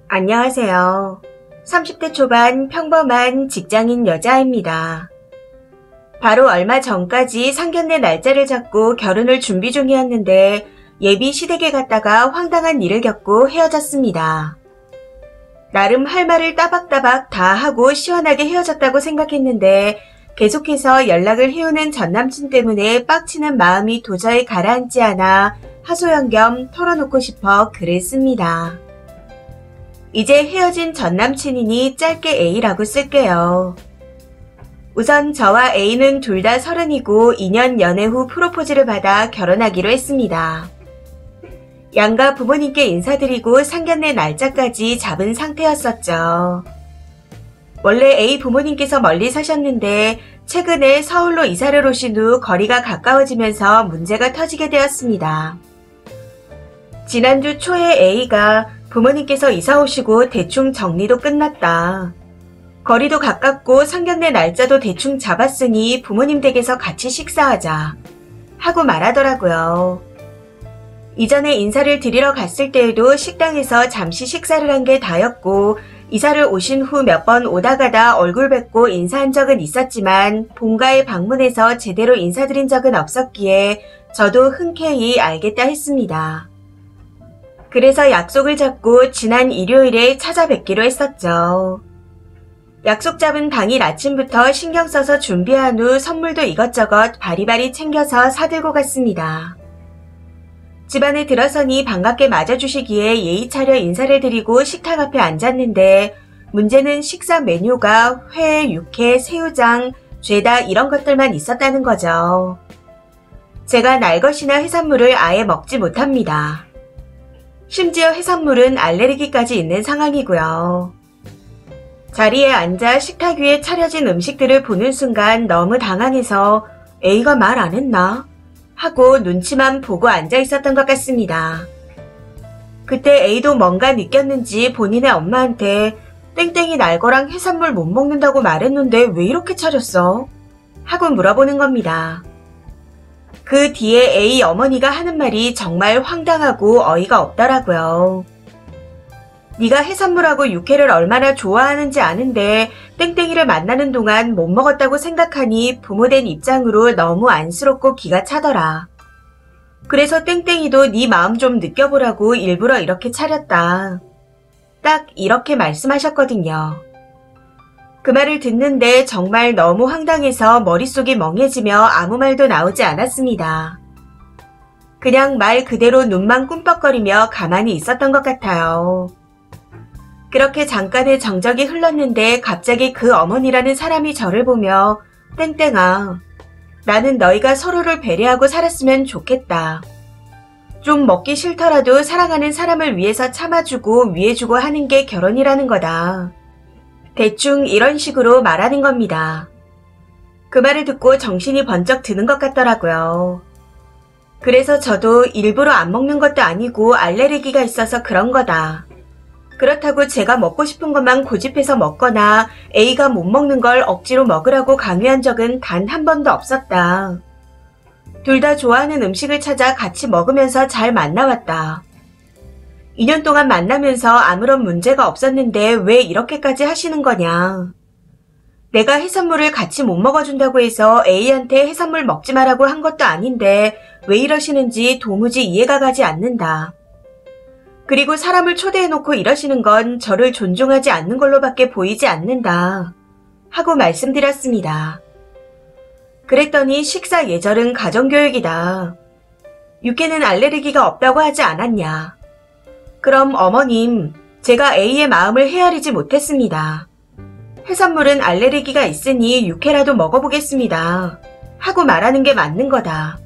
안녕하세요. 30대 초반 평범한 직장인 여자입니다. 바로 얼마 전까지 상견례 날짜를 잡고 결혼을 준비 중이었는데 예비 시댁에 갔다가 황당한 일을 겪고 헤어졌습니다. 나름 할 말을 따박따박 다 하고 시원하게 헤어졌다고 생각했는데 계속해서 연락을 해오는 전남친 때문에 빡치는 마음이 도저히 가라앉지 않아 하소연 겸 털어놓고 싶어 글을 씁니다. 이제 헤어진 전남친이니 짧게 A라고 쓸게요. 우선 저와 A는 둘 다 30이고 2년 연애 후 프로포즈를 받아 결혼하기로 했습니다. 양가 부모님께 인사드리고 상견례 날짜까지 잡은 상태였었죠. 원래 A 부모님께서 멀리 사셨는데 최근에 서울로 이사를 오신 후 거리가 가까워지면서 문제가 터지게 되었습니다. 지난주 초에 A가 부모님께서 이사 오시고 대충 정리도 끝났다. 거리도 가깝고 상견례 날짜도 대충 잡았으니 부모님 댁에서 같이 식사하자 하고 말하더라고요. 이전에 인사를 드리러 갔을 때에도 식당에서 잠시 식사를 한 게 다였고 이사를 오신 후 몇 번 오다 가다 얼굴 뵙고 인사한 적은 있었지만 본가에 방문해서 제대로 인사드린 적은 없었기에 저도 흔쾌히 알겠다 했습니다. 그래서 약속을 잡고 지난 일요일에 찾아뵙기로 했었죠. 약속 잡은 당일 아침부터 신경 써서 준비한 후 선물도 이것저것 바리바리 챙겨서 사들고 갔습니다. 집안에 들어서니 반갑게 맞아주시기에 예의 차려 인사를 드리고 식탁 앞에 앉았는데 문제는 식사 메뉴가 회, 육회, 새우장, 죄다 이런 것들만 있었다는 거죠. 제가 날것이나 해산물을 아예 먹지 못합니다. 심지어 해산물은 알레르기까지 있는 상황이고요. 자리에 앉아 식탁 위에 차려진 음식들을 보는 순간 너무 당황해서 A가 말 안 했나? 하고 눈치만 보고 앉아 있었던 것 같습니다. 그때 A도 뭔가 느꼈는지 본인의 엄마한테 땡땡이 날거랑 해산물 못 먹는다고 말했는데 왜 이렇게 차렸어? 하고 물어보는 겁니다. 그 뒤에 A 어머니가 하는 말이 정말 황당하고 어이가 없더라고요. 네가 해산물하고 육회를 얼마나 좋아하는지 아는데 땡땡이를 만나는 동안 못 먹었다고 생각하니 부모된 입장으로 너무 안쓰럽고 기가 차더라. 그래서 땡땡이도 네 마음 좀 느껴보라고 일부러 이렇게 차렸다. 딱 이렇게 말씀하셨거든요. 그 말을 듣는데 정말 너무 황당해서 머릿속이 멍해지며 아무 말도 나오지 않았습니다. 그냥 말 그대로 눈만 꿈뻑거리며 가만히 있었던 것 같아요. 그렇게 잠깐의 정적이 흘렀는데 갑자기 그 어머니라는 사람이 저를 보며 땡땡아, 나는 너희가 서로를 배려하고 살았으면 좋겠다. 좀 먹기 싫더라도 사랑하는 사람을 위해서 참아주고 위해주고 하는 게 결혼이라는 거다. 대충 이런 식으로 말하는 겁니다. 그 말을 듣고 정신이 번쩍 드는 것 같더라고요. 그래서 저도 일부러 안 먹는 것도 아니고 알레르기가 있어서 그런 거다. 그렇다고 제가 먹고 싶은 것만 고집해서 먹거나 A가 못 먹는 걸 억지로 먹으라고 강요한 적은 단 한 번도 없었다. 둘 다 좋아하는 음식을 찾아 같이 먹으면서 잘 만나왔다. 2년 동안 만나면서 아무런 문제가 없었는데 왜 이렇게까지 하시는 거냐. 내가 해산물을 같이 못 먹어준다고 해서 A한테 해산물 먹지 마라고 한 것도 아닌데 왜 이러시는지 도무지 이해가 가지 않는다. 그리고 사람을 초대해놓고 이러시는 건 저를 존중하지 않는 걸로밖에 보이지 않는다. 하고 말씀드렸습니다. 그랬더니 식사 예절은 가정교육이다. 육회는 알레르기가 없다고 하지 않았냐. 그럼 어머님, 제가 A의 마음을 헤아리지 못했습니다. 해산물은 알레르기가 있으니 육회라도 먹어보겠습니다. 하고 말하는 게 맞는 거다.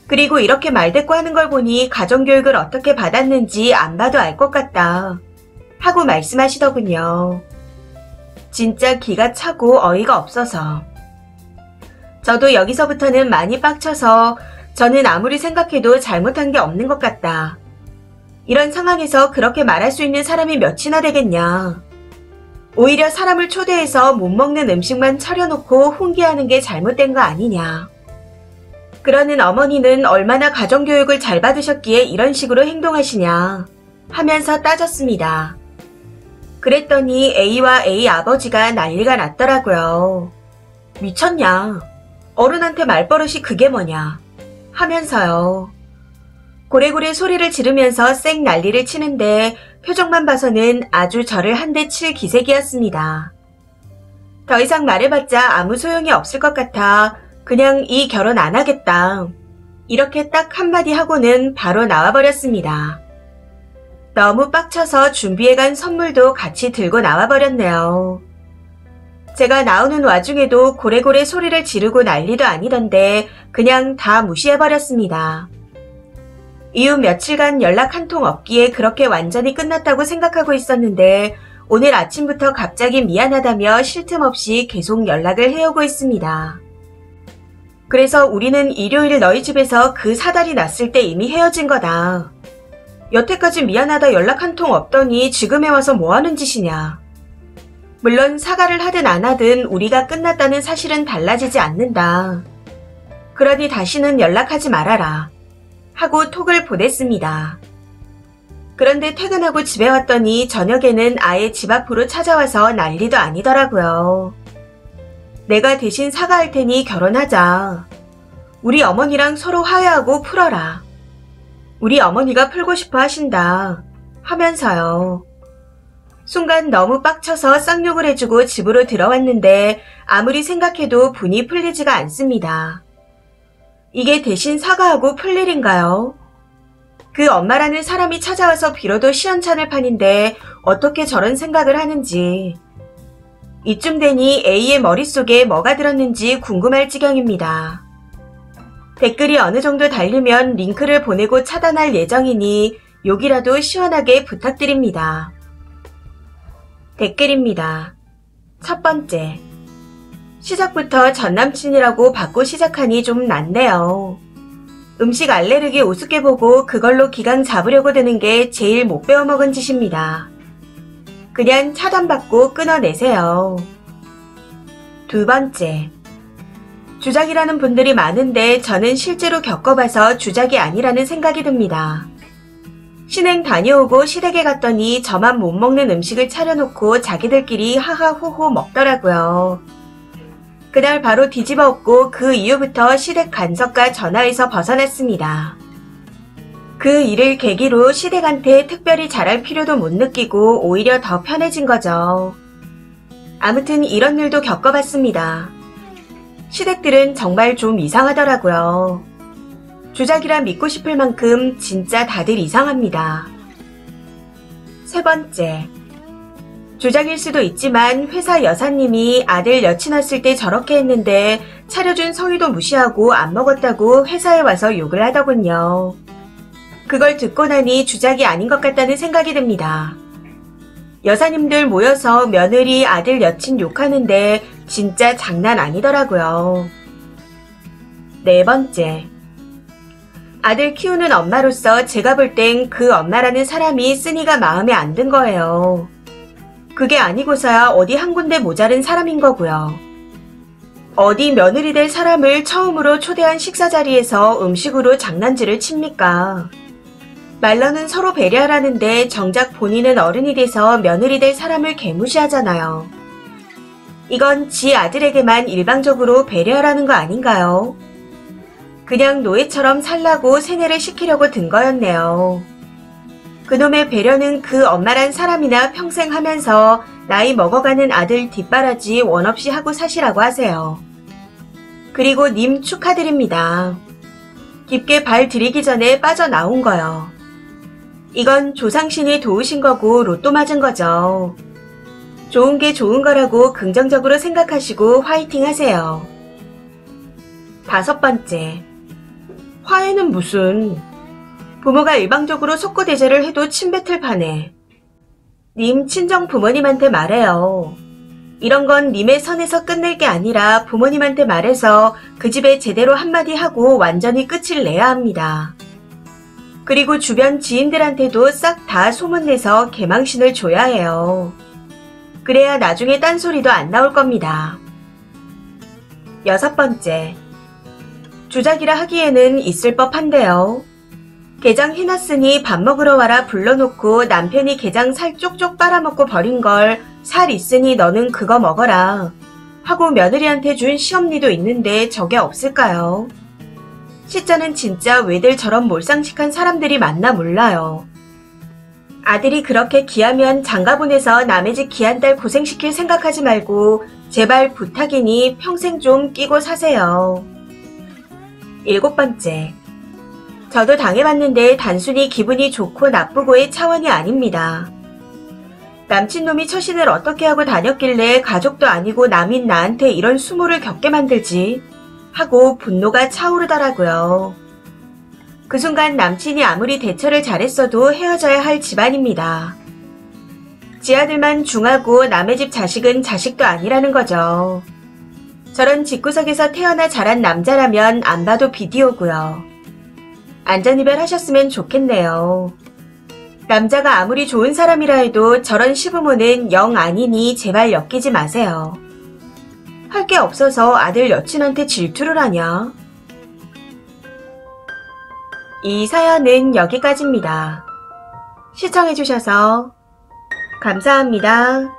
그리고 이렇게 말대꾸 하는 걸 보니 가정교육을 어떻게 받았는지 안 봐도 알 것 같다. 하고 말씀하시더군요. 진짜 기가 차고 어이가 없어서. 저도 여기서부터는 많이 빡쳐서 저는 아무리 생각해도 잘못한 게 없는 것 같다. 이런 상황에서 그렇게 말할 수 있는 사람이 몇이나 되겠냐. 오히려 사람을 초대해서 못 먹는 음식만 차려놓고 훈계하는 게 잘못된 거 아니냐. 그러는 어머니는 얼마나 가정교육을 잘 받으셨기에 이런 식으로 행동하시냐 하면서 따졌습니다. 그랬더니 A와 A 아버지가 난리가 났더라고요. 미쳤냐? 어른한테 말버릇이 그게 뭐냐? 하면서요. 고래고래 소리를 지르면서 쌩 난리를 치는데 표정만 봐서는 아주 저를 한 대 칠 기색이었습니다. 더 이상 말해봤자 아무 소용이 없을 것 같아 그냥 이 결혼 안 하겠다. 이렇게 딱 한마디 하고는 바로 나와버렸습니다. 너무 빡쳐서 준비해간 선물도 같이 들고 나와버렸네요. 제가 나오는 와중에도 고래고래 소리를 지르고 난리도 아니던데 그냥 다 무시해버렸습니다. 이후 며칠간 연락 한 통 없기에 그렇게 완전히 끝났다고 생각하고 있었는데 오늘 아침부터 갑자기 미안하다며 쉴 틈 없이 계속 연락을 해오고 있습니다. 그래서 우리는 일요일 너희 집에서 그 사달이 났을 때 이미 헤어진 거다. 여태까지 미안하다 연락 한 통 없더니 지금에 와서 뭐하는 짓이냐. 물론 사과를 하든 안 하든 우리가 끝났다는 사실은 달라지지 않는다. 그러니 다시는 연락하지 말아라. 하고 톡을 보냈습니다. 그런데 퇴근하고 집에 왔더니 저녁에는 아예 집 앞으로 찾아와서 난리도 아니더라고요. 내가 대신 사과할 테니 결혼하자. 우리 어머니랑 서로 화해하고 풀어라. 우리 어머니가 풀고 싶어 하신다. 하면서요. 순간 너무 빡쳐서 쌍욕을 해주고 집으로 들어왔는데 아무리 생각해도 분이 풀리지가 않습니다. 이게 대신 사과하고 풀 일인가요? 그 엄마라는 사람이 찾아와서 빌어도 시원찮을 판인데 어떻게 저런 생각을 하는지. 이쯤 되니 A의 머릿속에 뭐가 들었는지 궁금할 지경입니다. 댓글이 어느 정도 달리면 링크를 보내고 차단할 예정이니 욕이라도 시원하게 부탁드립니다. 댓글입니다. 첫 번째. 시작부터 전남친이라고 받고 시작하니 좀 낫네요. 음식 알레르기 우습게 보고 그걸로 기강 잡으려고 드는 게 제일 못 배워먹은 짓입니다. 그냥 차단받고 끊어내세요. 두 번째. 주작이라는 분들이 많은데 저는 실제로 겪어봐서 주작이 아니라는 생각이 듭니다. 신행 다녀오고 시댁에 갔더니 저만 못 먹는 음식을 차려놓고 자기들끼리 하하호호 먹더라고요. 그날 바로 뒤집어 엎고 그 이후부터 시댁 간섭과 전화에서 벗어났습니다. 그 일을 계기로 시댁한테 특별히 잘할 필요도 못 느끼고 오히려 더 편해진 거죠. 아무튼 이런 일도 겪어봤습니다. 시댁들은 정말 좀 이상하더라고요. 주작이라 믿고 싶을 만큼 진짜 다들 이상합니다. 세 번째. 주작일 수도 있지만 회사 여사님이 아들 여친 왔을 때 저렇게 했는데 차려준 성의도 무시하고 안 먹었다고 회사에 와서 욕을 하더군요. 그걸 듣고 나니 주작이 아닌 것 같다는 생각이 듭니다. 여사님들 모여서 며느리 아들 여친 욕하는데 진짜 장난 아니더라고요. 네 번째. 아들 키우는 엄마로서 제가 볼 땐 그 엄마라는 사람이 쓰니가 마음에 안 든 거예요. 그게 아니고서야 어디 한 군데 모자른 사람인 거고요. 어디 며느리 될 사람을 처음으로 초대한 식사 자리에서 음식으로 장난질을 칩니까? 말로는 서로 배려하라는데 정작 본인은 어른이 돼서 며느리 될 사람을 개무시하잖아요. 이건 지 아들에게만 일방적으로 배려하라는 거 아닌가요? 그냥 노예처럼 살라고 세뇌를 시키려고 든 거였네요. 그놈의 배려는 그 엄마란 사람이나 평생 하면서 나이 먹어가는 아들 뒷바라지 원없이 하고 사시라고 하세요. 그리고 님 축하드립니다. 깊게 발 들이기 전에 빠져나온 거요. 이건 조상신이 도우신 거고 로또 맞은 거죠. 좋은 게 좋은 거라고 긍정적으로 생각하시고 화이팅 하세요. 다섯 번째. 화해는 무슨. 부모가 일방적으로 속고대죄를 해도 침뱉을 판에. 님 친정 부모님한테 말해요. 이런 건 님의 선에서 끝낼 게 아니라 부모님한테 말해서 그 집에 제대로 한마디 하고 완전히 끝을 내야 합니다. 그리고 주변 지인들한테도 싹 다 소문내서 개망신을 줘야 해요. 그래야 나중에 딴소리도 안 나올 겁니다. 여섯 번째. 주작이라 하기에는 있을 법한데요. 게장 해놨으니 밥 먹으러 와라 불러놓고 남편이 게장 살 쪽쪽 빨아먹고 버린 걸 살 있으니 너는 그거 먹어라 하고 며느리한테 준 시엄니도 있는데 저게 없을까요? 시자는 진짜 왜들 저런 몰상식한 사람들이 많나 몰라요. 아들이 그렇게 귀하면 장가보내서 남의 집 귀한 딸 고생시킬 생각하지 말고 제발 부탁이니 평생 좀 끼고 사세요. 7번째. 저도 당해봤는데 단순히 기분이 좋고 나쁘고의 차원이 아닙니다. 남친놈이 처신을 어떻게 하고 다녔길래 가족도 아니고 남인 나한테 이런 수모를 겪게 만들지 하고 분노가 차오르더라고요. 그 순간 남친이 아무리 대처를 잘했어도 헤어져야 할 집안입니다. 지 아들만 중하고 남의 집 자식은 자식도 아니라는 거죠. 저런 집구석에서 태어나 자란 남자라면 안 봐도 비디오고요. 안전이별 하셨으면 좋겠네요. 남자가 아무리 좋은 사람이라 해도 저런 시부모는 영 아니니 제발 엮이지 마세요. 할 게 없어서 아들 여친한테 질투를 하냐? 이 사연은 여기까지입니다. 시청해주셔서 감사합니다.